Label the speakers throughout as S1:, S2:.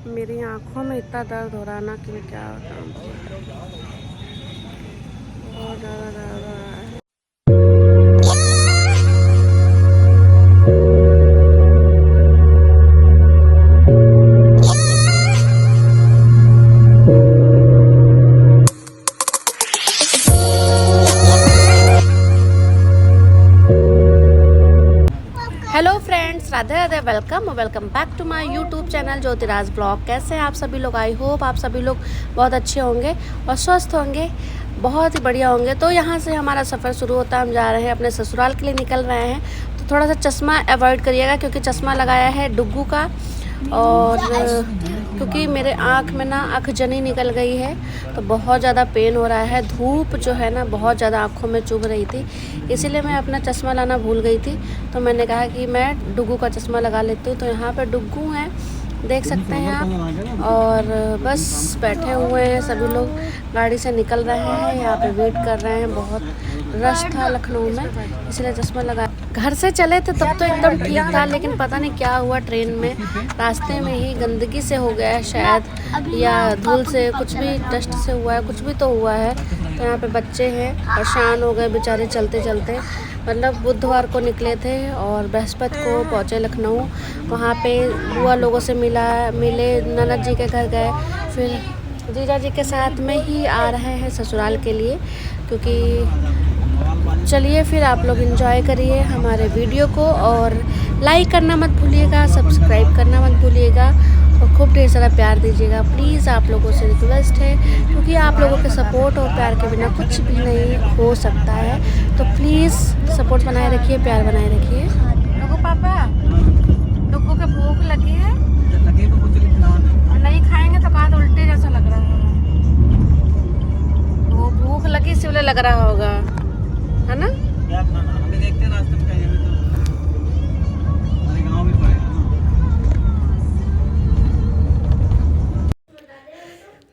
S1: मेरी आँखों में इतना दर्द हो रहा है ना कि क्या बताऊँ, बहुत ज़्यादा दर्द हो रहा है। Hello friends, Radhe Radhe, welcome back to my YouTube channel Jyotiraj blog. कैसे हैं आप सभी लोग? आई होप आप सभी लोग बहुत अच्छे होंगे और स्वस्थ होंगे, बहुत ही बढ़िया होंगे। तो यहाँ से हमारा सफ़र शुरू होता है। हम जा रहे हैं अपने ससुराल के लिए, निकल रहे हैं। तो थोड़ा सा चश्मा अवॉइड करिएगा क्योंकि चश्मा लगाया है डुग्गू का, और क्योंकि मेरे आँख में ना आँखजनी निकल गई है तो बहुत ज़्यादा पेन हो रहा है। धूप जो है ना बहुत ज़्यादा आँखों में चुभ रही थी, इसीलिए मैं अपना चश्मा लाना भूल गई थी। तो मैंने कहा कि मैं डुग्गू का चश्मा लगा लेती हूँ। तो यहाँ पे डुग्गू हैं, देख सकते हैं आप, और बस बैठे हुए हैं सभी लोग, गाड़ी से निकल रहे हैं। यहाँ पे वेट कर रहे हैं, बहुत रश था लखनऊ में, इसलिए चश्मा लगा। घर से चले थे तब तो एकदम ठीक था, लेकिन पता नहीं क्या हुआ ट्रेन में, रास्ते में ही गंदगी से हो गया है शायद, या धूल से, कुछ भी डस्ट से हुआ है, कुछ भी तो हुआ है। तो यहाँ पे बच्चे हैं, परेशान हो गए बेचारे चलते चलते। मतलब बुधवार को निकले थे और बृहस्पति को पहुँचे लखनऊ। वहाँ पे बुआ लोगों से मिले, ननद जी के घर गए, फिर जीजा जी के साथ में ही आ रहे हैं ससुराल के लिए। क्योंकि चलिए फिर आप लोग एंजॉय करिए हमारे वीडियो को, और लाइक करना मत भूलिएगा, सब्सक्राइब करना मत भूलिएगा, और खूब ढेर सारा प्यार दीजिएगा प्लीज़। आप लोगों से रिक्वेस्ट है, क्योंकि आप लोगों के सपोर्ट और प्यार के बिना कुछ भी नहीं हो सकता है। तो प्लीज़ सपोर्ट बनाए रखिए, प्यार बनाए रखिए। डुग्गू पापा, डुग्गू के भूख लगी है, नहीं खाएंगे तो कहा तो उल्टे जैसा लग रहा है। वो भूख लगी इसलिए लग रहा होगा, है ना?
S2: क्या खाना हमें देखते हैं रास्ते में कहीं भी, तो हमारे गांव में पड़ेगा ना।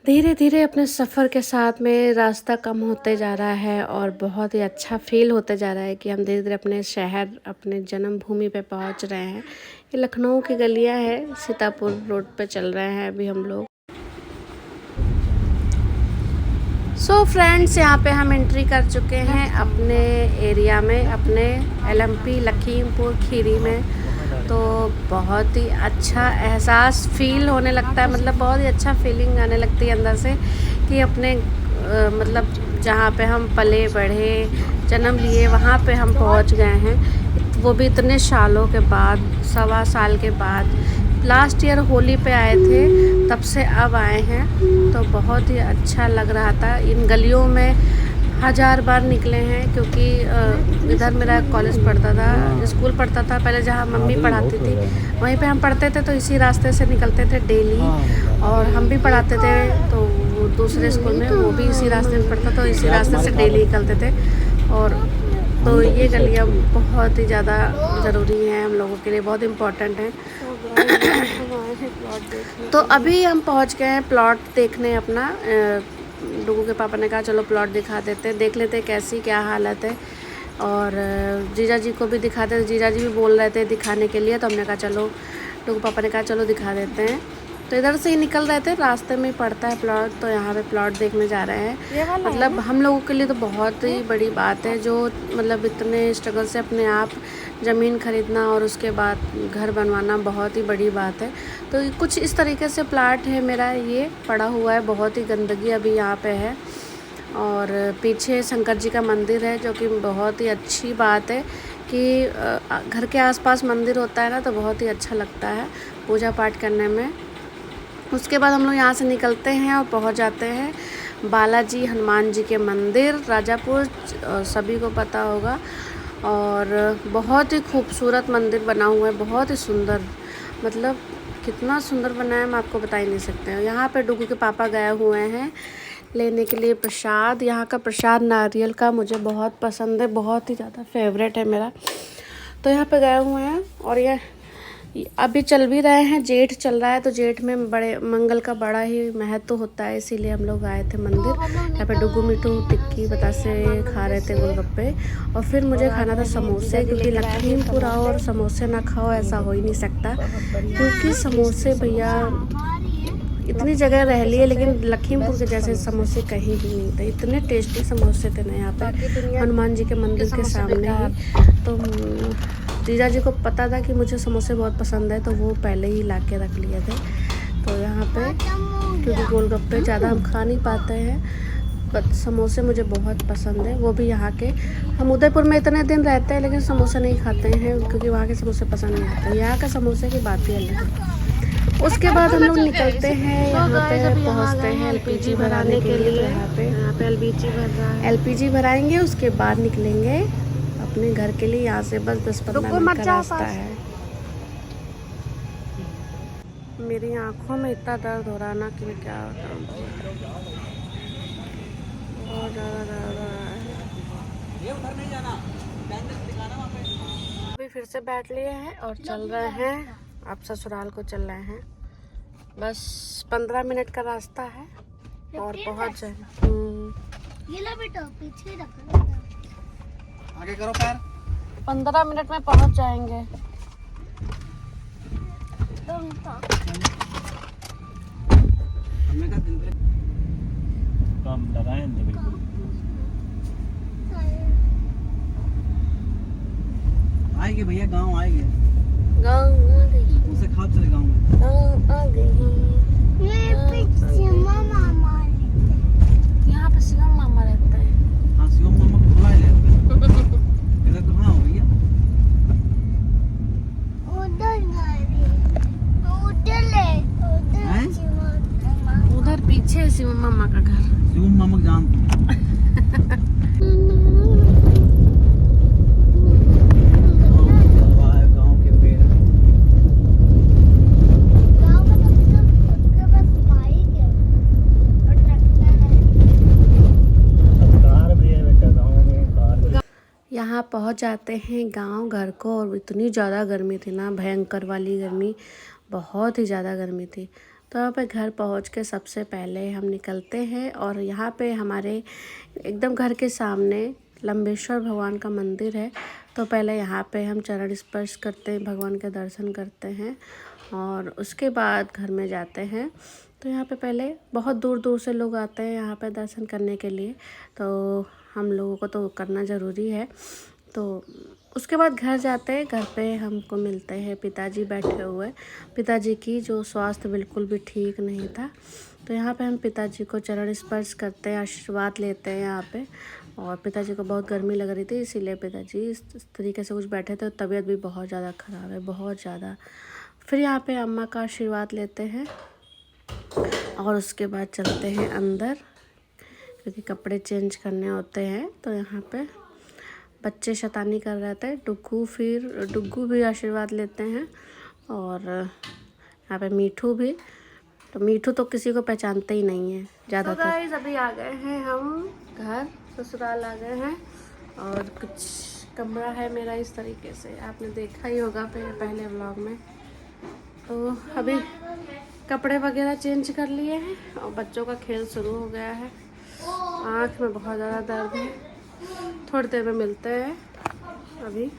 S1: धीरे धीरे अपने सफ़र के साथ में रास्ता कम होते जा रहा है, और बहुत ही अच्छा फील होते जा रहा है कि हम धीरे धीरे अपने शहर, अपने जन्मभूमि पे पहुंच रहे हैं। ये लखनऊ की गलियां हैं, सीतापुर रोड पे चल रहे हैं अभी हम लोग। सो फ्रेंड्स, यहाँ पे हम एंट्री कर चुके हैं अपने एरिया में, अपने LMP लखीमपुर खीरी में। तो बहुत ही अच्छा एहसास फील होने लगता है, मतलब बहुत ही अच्छा फीलिंग आने लगती है अंदर से कि अपने मतलब जहाँ पे हम पले बढ़े, जन्म लिए, वहाँ पे हम पहुँच गए हैं। वो भी इतने सालों के बाद, 1.25 साल के बाद। लास्ट ईयर होली पे आए थे, तब से अब आए हैं। तो बहुत ही अच्छा लग रहा था। इन गलियों में 1000 बार निकले हैं, क्योंकि इधर मेरा कॉलेज पढ़ता था, स्कूल पढ़ता था पहले, जहाँ मम्मी पढ़ाती थी वहीं पे हम पढ़ते थे। तो इसी रास्ते से निकलते थे डेली, और हम भी पढ़ाते थे तो वो दूसरे स्कूल में, वो भी इसी रास्ते में पढ़ता, तो इसी रास्ते से डेली निकलते थे। और तो ये गलियाँ बहुत ही ज़्यादा ज़रूरी हैं हम लोगों के लिए, बहुत इम्पोर्टेंट हैं। तो अभी हम पहुंच गए हैं प्लॉट देखने अपना। डुग्गू के पापा ने कहा चलो प्लॉट दिखा देते, देख लेते कैसी क्या हालत है, और जीजा जी को भी दिखाते। जीजा जी भी बोल रहे थे दिखाने के लिए, तो हमने कहा चलो, डुग्गू पापा ने कहा चलो दिखा देते हैं। तो इधर से ही निकल रहे थे, रास्ते में ही पड़ता है प्लॉट, तो यहाँ पे प्लॉट देखने जा रहे हैं। मतलब हम लोगों के लिए तो बहुत ही बड़ी बात है, जो मतलब इतने स्ट्रगल से अपने आप ज़मीन खरीदना और उसके बाद घर बनवाना बहुत ही बड़ी बात है। तो कुछ इस तरीके से प्लॉट है मेरा, ये पड़ा हुआ है, बहुत ही गंदगी अभी यहाँ पे है। और पीछे शंकर जी का मंदिर है, जो कि बहुत ही अच्छी बात है कि घर के आसपास मंदिर होता है ना, तो बहुत ही अच्छा लगता है पूजा पाठ करने में। उसके बाद हम लोग यहाँ से निकलते हैं और पहुँच जाते हैं बालाजी हनुमान जी के मंदिर, राजापुर, सभी को पता होगा। और बहुत ही खूबसूरत मंदिर बना हुआ है, बहुत ही सुंदर, मतलब कितना सुंदर बना है मैं आपको बता ही नहीं सकते। यहाँ पे डुग्गू के पापा गए हुए हैं लेने के लिए प्रसाद। यहाँ का प्रसाद नारियल का मुझे बहुत पसंद है, बहुत ही ज़्यादा फेवरेट है मेरा। तो यहाँ पे गए हुए हैं, और ये अभी चल भी रहे हैं, जेठ चल रहा है, तो जेठ में बड़े मंगल का बड़ा ही महत्व होता है, इसीलिए हम लोग आए थे मंदिर। यहाँ पे डुग्गू मिट्टू टिक्की बतासे खा रहे थे, गोलगप्पे, और फिर मुझे खाना था समोसे, क्योंकि लखीमपुर आओ और समोसे ना खाओ ऐसा हो ही नहीं सकता। क्योंकि समोसे भैया इतनी जगह रह ली है, लेकिन लखीमपुर के जैसे समोसे कहीं भी नहीं थे। इतने टेस्टी समोसे थे ना यहाँ पे, हनुमान जी के मंदिर के सामने ही। तो जीजा जी को पता था कि मुझे समोसे बहुत पसंद है, तो वो पहले ही ला के रख लिए थे। तो यहाँ पे क्योंकि गोलगप्पे ज़्यादा हम खा नहीं पाते हैं, बट समोसे मुझे बहुत पसंद है, वो भी यहाँ के। हम उदयपुर में इतने दिन रहते हैं लेकिन समोसे नहीं खाते हैं, क्योंकि वहाँ के समोसे पसंद नहीं आते। यहाँ का समोसे की बात ही अलग है। उसके बाद हम लोग निकलते हैं, यहाँ पे पहुँचते हैं एलपीजी भराने के लिए। यहाँ पे एलपीजी भर रहा है, एलपीजी भराएंगे, उसके बाद निकलेंगे अपने घर के लिए। यहाँ से बस 10-15 मिनट का रास्ता है। मेरी आँखों में इतना दर्द हो रहा ना कि मैं क्या बताऊँ, बहुत ज़्यादा दर्द हो रहा है। अभी फिर से बैठ लिए हैं और चल रहे हैं, आप ससुराल को चल रहे हैं। बस 15 मिनट का रास्ता है और पहुंच जाएंगे।
S3: ये लो बेटा, पीछे रखो,
S2: आगे करो पैर।
S1: 15 मिनट में पहुंच जाएंगे।
S2: हमने कहा दिन पे कम लगाए थे बिल्कुल। आएंगे भैया, गांव आएंगे।
S1: गाँव आ गई,
S2: उसे खाओ चले गांव में।
S1: गाँव आ गई।
S3: ये पीछे मामा
S1: यहाँ पे शिवम मामा रहता है।
S2: हाँ, शिवम मामा को बुला ले। इधर कहाँ हो भैया?
S3: उधर गाड़ी, उधर ले,
S2: हैं?
S3: उधर चिमटा।
S1: उधर पीछे है शिवम मामा का घर।
S2: शिवम मामा को जानते गांव के पेड़।
S3: गाँव में तो सिर्फ उसके पास बाइक है और ट्रैक्टर है।
S2: कार भी है बेटा, गांव में कार।
S1: यहाँ पहुँच जाते हैं गांव घर को, और इतनी ज़्यादा गर्मी थी ना, भयंकर वाली गर्मी, बहुत ही ज़्यादा गर्मी थी। तो यहाँ पे घर पहुँच के सबसे पहले हम निकलते हैं, और यहाँ पे हमारे एकदम घर के सामने लंबेश्वर भगवान का मंदिर है। तो पहले यहाँ पे हम चरण स्पर्श करते हैं, भगवान के दर्शन करते हैं, और उसके बाद घर में जाते हैं। तो यहाँ पे पहले बहुत दूर दूर से लोग आते हैं यहाँ पे दर्शन करने के लिए, तो हम लोगों को तो करना ज़रूरी है। तो उसके बाद घर जाते हैं, घर पे हमको मिलते हैं पिताजी बैठे हुए, पिताजी की जो स्वास्थ्य बिल्कुल भी ठीक नहीं था। तो यहाँ पे हम पिताजी को चरण स्पर्श करते हैं, आशीर्वाद लेते हैं यहाँ पे। और पिताजी को बहुत गर्मी लग रही थी, इसीलिए पिताजी इस तरीके से कुछ बैठे थे। तबीयत भी बहुत ज़्यादा ख़राब है, बहुत ज़्यादा। फिर यहाँ पे अम्मा का आशीर्वाद लेते हैं, और उसके बाद चलते हैं अंदर, क्योंकि कपड़े चेंज करने होते हैं। तो यहाँ पे बच्चे शैतानी कर रहे थे, डुग्गू भी आशीर्वाद लेते हैं, और यहाँ पे मीठू भी। तो मीठू तो किसी को पहचानते ही नहीं है ज़्यादातर। तो गाइस अभी आ गए हैं हम घर, ससुराल आ गए हैं, और कुछ कमरा है मेरा इस तरीके से, आपने देखा ही होगा पहले व्लॉग में। तो अभी कपड़े वगैरह चेंज कर लिए हैं, और बच्चों का खेल शुरू हो गया है। आँख में बहुत ज़्यादा दर्द है, थोड़ी देर में मिलते हैं अभी।